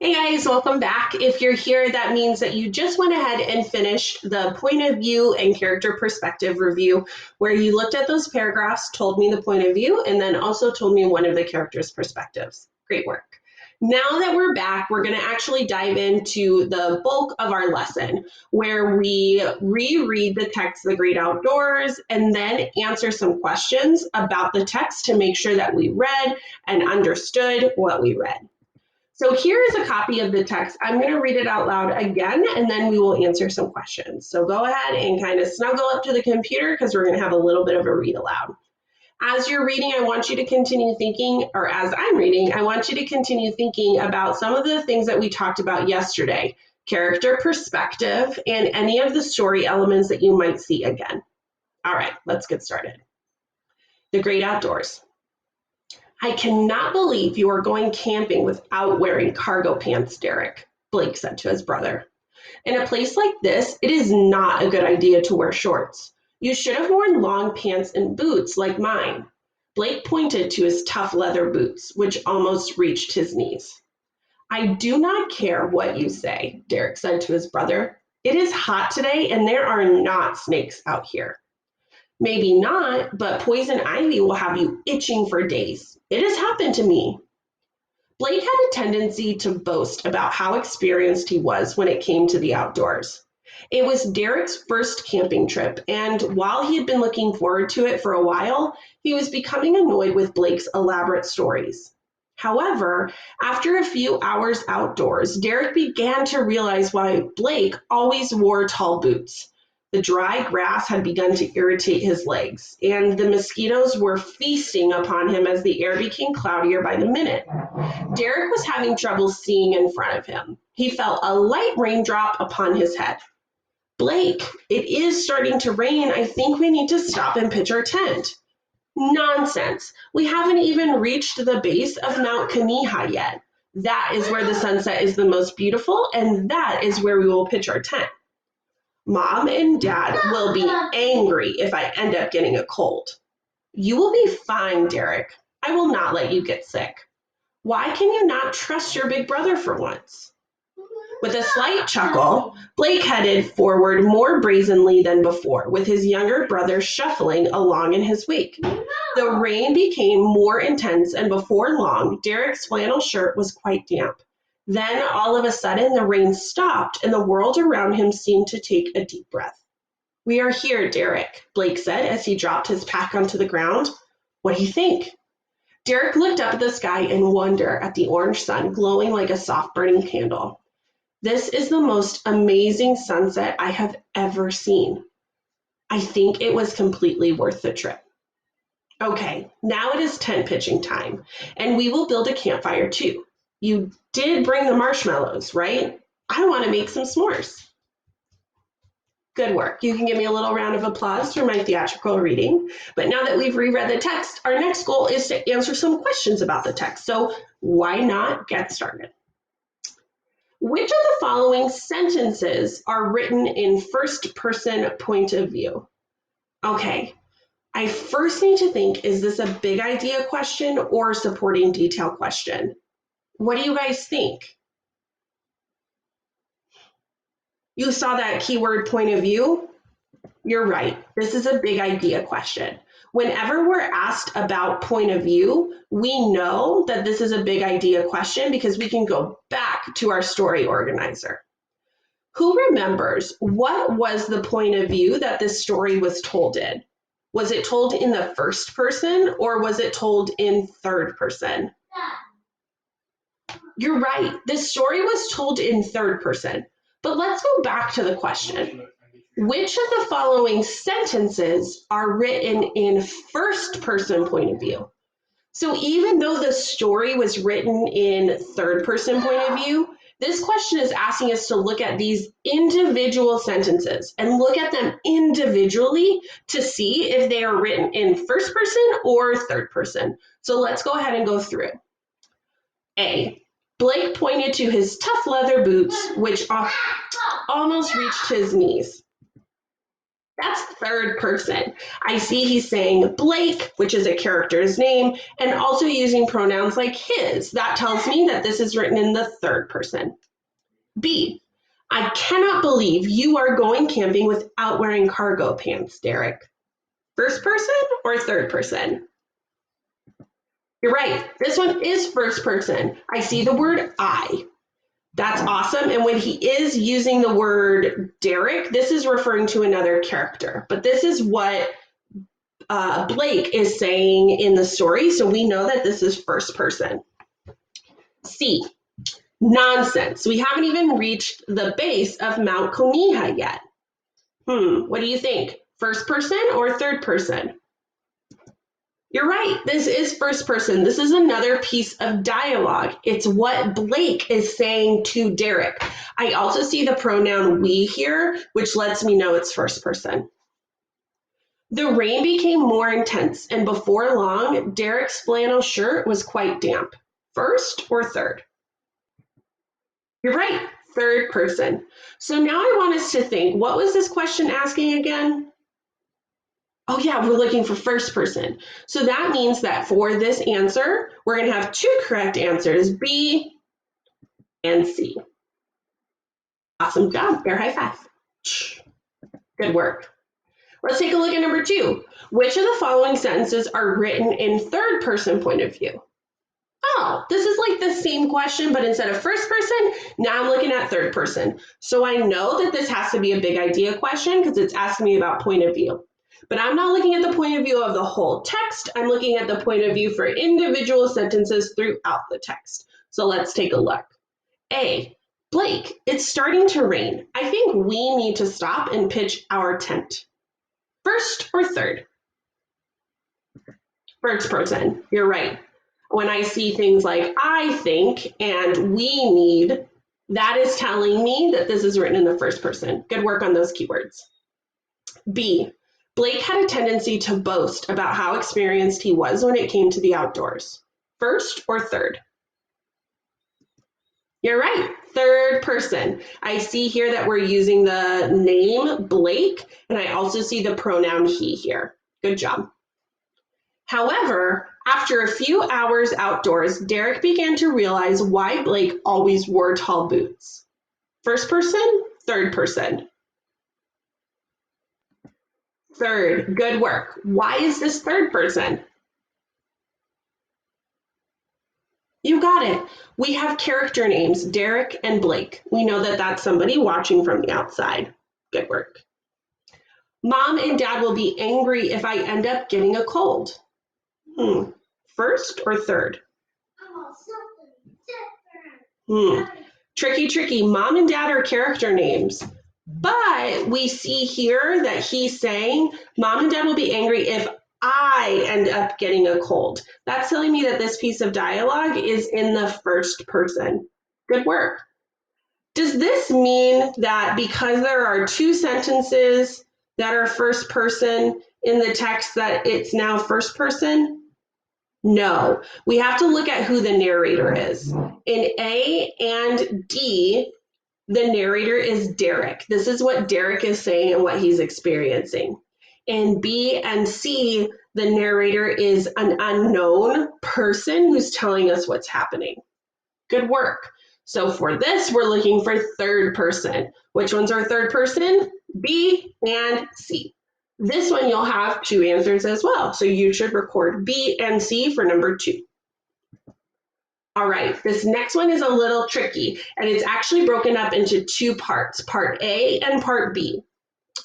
Hey guys, welcome back. If you're here, that means that you just went ahead and finished the point of view and character perspective review, where you looked at those paragraphs, told me the point of view, and then also told me one of the characters' perspectives. Great work. Now that we're back, we're going to actually dive into the bulk of our lesson, where we reread the text, The Great Outdoors, and then answer some questions about the text to make sure that we read and understood what we read. So here is a copy of the text. I'm going to read it out loud again, and then we will answer some questions. So go ahead and kind of snuggle up to the computer because we're going to have a little bit of a read aloud. As you're reading, I want you to continue thinking, or as I'm reading, I want you to continue thinking about some of the things that we talked about yesterday, character perspective, and any of the story elements that you might see again. All right, let's get started. The Great Outdoors. I cannot believe you are going camping without wearing cargo pants, Derek, Blake said to his brother. In a place like this, it is not a good idea to wear shorts. You should have worn long pants and boots like mine. Blake pointed to his tough leather boots, which almost reached his knees. I do not care what you say, Derek said to his brother. It is hot today and there are not snakes out here. Maybe not, but poison ivy will have you itching for days. It has happened to me. Blake had a tendency to boast about how experienced he was when it came to the outdoors. It was Derek's first camping trip, and while he had been looking forward to it for a while, he was becoming annoyed with Blake's elaborate stories. However, after a few hours outdoors, Derek began to realize why Blake always wore tall boots. The dry grass had begun to irritate his legs, and the mosquitoes were feasting upon him as the air became cloudier by the minute. Derek was having trouble seeing in front of him. He felt a light raindrop upon his head. Blake, it is starting to rain. I think we need to stop and pitch our tent. Nonsense. We haven't even reached the base of Mount Kaniha yet. That is where the sunset is the most beautiful, and that is where we will pitch our tent. Mom and Dad will be angry if I end up getting a cold. You will be fine, Derek. I will not let you get sick. Why can you not trust your big brother for once? With a slight chuckle, Blake headed forward more brazenly than before, with his younger brother shuffling along in his wake. The rain became more intense, and before long, Derek's flannel shirt was quite damp. Then, all of a sudden, the rain stopped, and the world around him seemed to take a deep breath. We are here, Derek, Blake said as he dropped his pack onto the ground. What do you think? Derek looked up at the sky in wonder at the orange sun glowing like a soft burning candle. This is the most amazing sunset I have ever seen. I think it was completely worth the trip. Okay, now it is tent pitching time, and we will build a campfire too. You did bring the marshmallows, right? I want to make some s'mores. Good work. You can give me a little round of applause for my theatrical reading. But now that we've reread the text, our next goal is to answer some questions about the text. So why not get started? Which of the following sentences are written in first person point of view? Okay, I first need to think, is this a big idea question or a supporting detail question? What do you guys think? You saw that keyword point of view? You're right. This is a big idea question. Whenever we're asked about point of view, we know that this is a big idea question because we can go back to our story organizer. Who remembers what was the point of view that this story was told in? Was it told in the first person or was it told in third person? You're right. This story was told in third person. But let's go back to the question. Which of the following sentences are written in first person point of view? So even though the story was written in third person point of view, this question is asking us to look at these individual sentences and look at them individually to see if they are written in first person or third person. So let's go ahead and go through. A, Blake pointed to his tough leather boots, which almost reached his knees. That's third person. I see he's saying Blake, which is a character's name, and also using pronouns like his. That tells me that this is written in the third person. B, I cannot believe you are going camping without wearing cargo pants, Derek. First person or third person? You're right. This one is first person. I see the word I. That's awesome. And when he is using the word Derek, this is referring to another character. But this is what Blake is saying in the story. So we know that this is first person. C, nonsense. We haven't even reached the base of Mount Koniha yet. What do you think? First person or third person? You're right. This is first person. This is another piece of dialogue. It's what Blake is saying to Derek. I also see the pronoun we here, which lets me know it's first person. The rain became more intense, and before long, Derek's flannel shirt was quite damp. First or third? You're right. Third person. So now I want us to think, what was this question asking again? Oh yeah, we're looking for first person. So that means that for this answer, we're going to have two correct answers, B and C. Awesome job. Air high five. Good work. Let's take a look at number 2. Which of the following sentences are written in third person point of view? Oh, this is like the same question, but instead of first person, now I'm looking at third person. So I know that this has to be a big idea question because it's asking me about point of view. But I'm not looking at the point of view of the whole text. I'm looking at the point of view for individual sentences throughout the text. So let's take a look. A, Blake, it's starting to rain. I think we need to stop and pitch our tent. First or third? First person, you're right. When I see things like I think and we need, that is telling me that this is written in the first person. Good work on those keywords. B, Blake had a tendency to boast about how experienced he was when it came to the outdoors. First or third? You're right, third person. I see here that we're using the name Blake, and I also see the pronoun he here. Good job. However, after a few hours outdoors, Derek began to realize why Blake always wore tall boots. First person, third person? Third, good work. Why is this third person? You got it. We have character names, Derek and Blake. We know that that's somebody watching from the outside. Good work. Mom and Dad will be angry if I end up getting a cold. First or third? Tricky. Mom and Dad are character names. But we see here that he's saying, Mom and Dad will be angry if I end up getting a cold. That's telling me that this piece of dialogue is in the first person. Good work. Does this mean that because there are two sentences that are first person in the text that it's now first person? No, we have to look at who the narrator is. In A and D, the narrator is Derek. This is what Derek is saying and what he's experiencing. In B and C, the narrator is an unknown person who's telling us what's happening. Good work. So for this, we're looking for third person. Which ones are third person? B and C. This one you'll have two answers as well. So you should record B and C for number 2. All right, this next one is a little tricky, and it's actually broken up into 2 parts, part A and part B.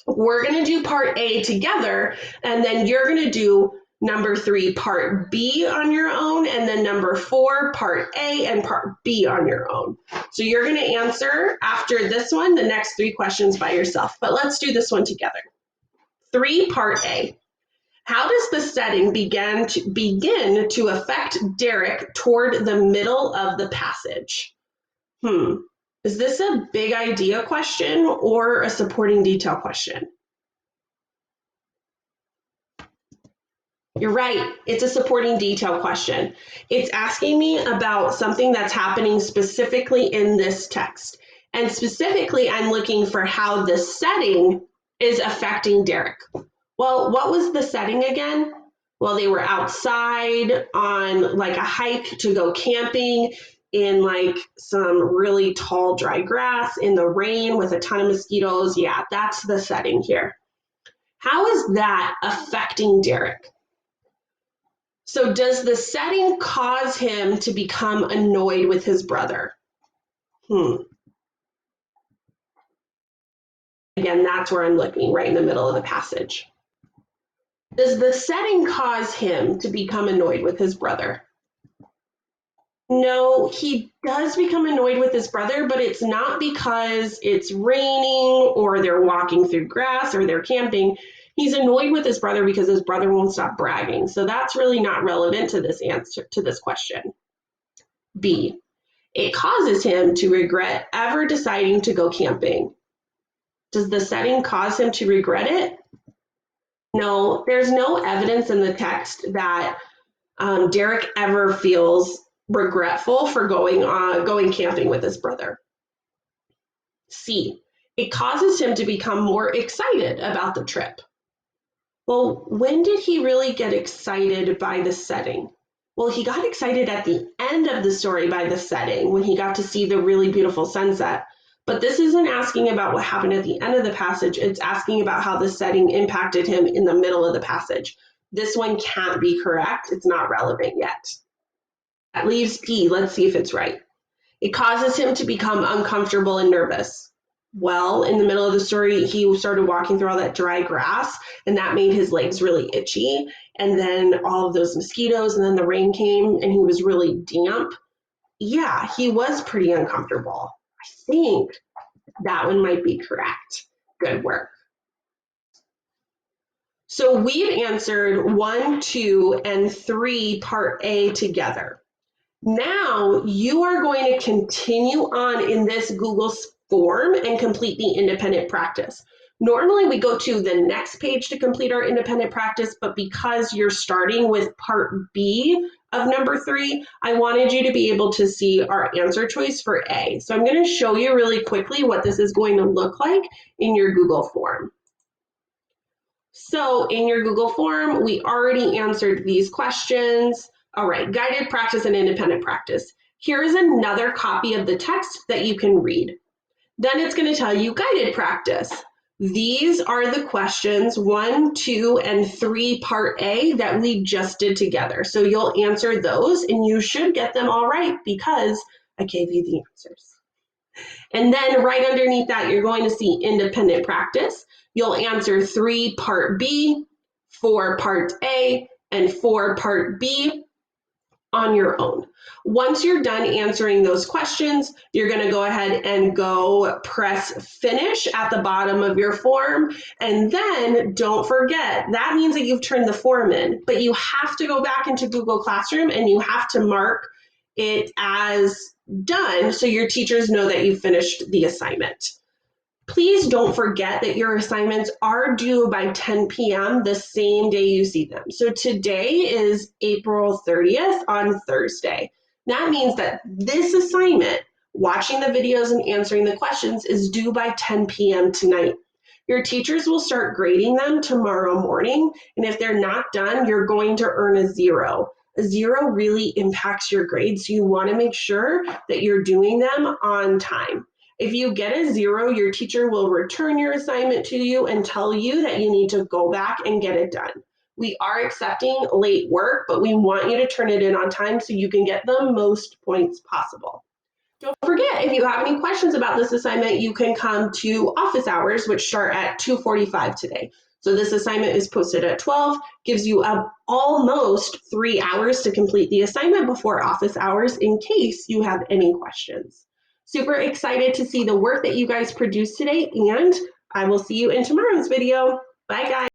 We're going to do part A together, and then you're going to do number 3, part B on your own, and then number 4, part A and part B on your own. So you're going to answer after this one, the next 3 questions by yourself, but let's do this one together. 3, part A. How does the setting begin to affect Derek toward the middle of the passage? Is this a big idea question or a supporting detail question? You're right, it's a supporting detail question. It's asking me about something that's happening specifically in this text. And specifically, I'm looking for how the setting is affecting Derek? Well, what was the setting again? Well, they were outside on like a hike to go camping in like some really tall, dry grass in the rain with a ton of mosquitoes. Yeah, that's the setting here. How is that affecting Derek? So does the setting cause him to become annoyed with his brother? Again, that's where I'm looking, right in the middle of the passage. Does the setting cause him to become annoyed with his brother? No, he does become annoyed with his brother, but it's not because it's raining or they're walking through grass or they're camping. He's annoyed with his brother because his brother won't stop bragging. So that's really not relevant to this answer, to this question. B, it causes him to regret ever deciding to go camping. Does the setting cause him to regret it? No, there's no evidence in the text that Derek ever feels regretful for going camping with his brother. C, it causes him to become more excited about the trip. Well, when did he really get excited by the setting? Well, he got excited at the end of the story by the setting when he got to see the really beautiful sunset. But this isn't asking about what happened at the end of the passage. It's asking about how the setting impacted him in the middle of the passage. This one can't be correct. It's not relevant yet. That leaves P. Let's see if it's right. It causes him to become uncomfortable and nervous. Well, in the middle of the story, he started walking through all that dry grass, and that made his legs really itchy. And then all of those mosquitoes, and then the rain came, and he was really damp. Yeah, he was pretty uncomfortable. I think that one might be correct. Good work. So we've answered 1, 2, and 3, part A together. Now you are going to continue on in this Google form and complete the independent practice. Normally we go to the next page to complete our independent practice, but because you're starting with part B of number 3, I wanted you to be able to see our answer choice for A. So I'm going to show you really quickly what this is going to look like in your Google form. So in your Google form, we already answered these questions. All right, guided practice and independent practice. Here is another copy of the text that you can read. Then it's going to tell you guided practice. These are the questions 1, 2, and 3 part A that we just did together. So you'll answer those and you should get them all right because I gave you the answers. And then right underneath that, you're going to see independent practice. You'll answer 3 part B, 4 part A, and 4 part B on your own. Once you're done answering those questions, you're going to go ahead and go press finish at the bottom of your form. And then don't forget, that means that you've turned the form in, but you have to go back into Google Classroom and you have to mark it as done so your teachers know that you finished the assignment. Please don't forget that your assignments are due by 10 p.m. the same day you see them. So today is April 30th on Thursday. That means that this assignment, watching the videos and answering the questions, is due by 10 p.m. tonight. Your teachers will start grading them tomorrow morning, and if they're not done, you're going to earn a 0. A 0 really impacts your grades, so you want to make sure that you're doing them on time. If you get a 0, your teacher will return your assignment to you and tell you that you need to go back and get it done. We are accepting late work, but we want you to turn it in on time so you can get the most points possible. Don't forget, if you have any questions about this assignment, you can come to office hours, which start at 2:45 today. So this assignment is posted at 12, gives you almost 3 hours to complete the assignment before office hours in case you have any questions. Super excited to see the work that you guys produced today, and I will see you in tomorrow's video. Bye, guys.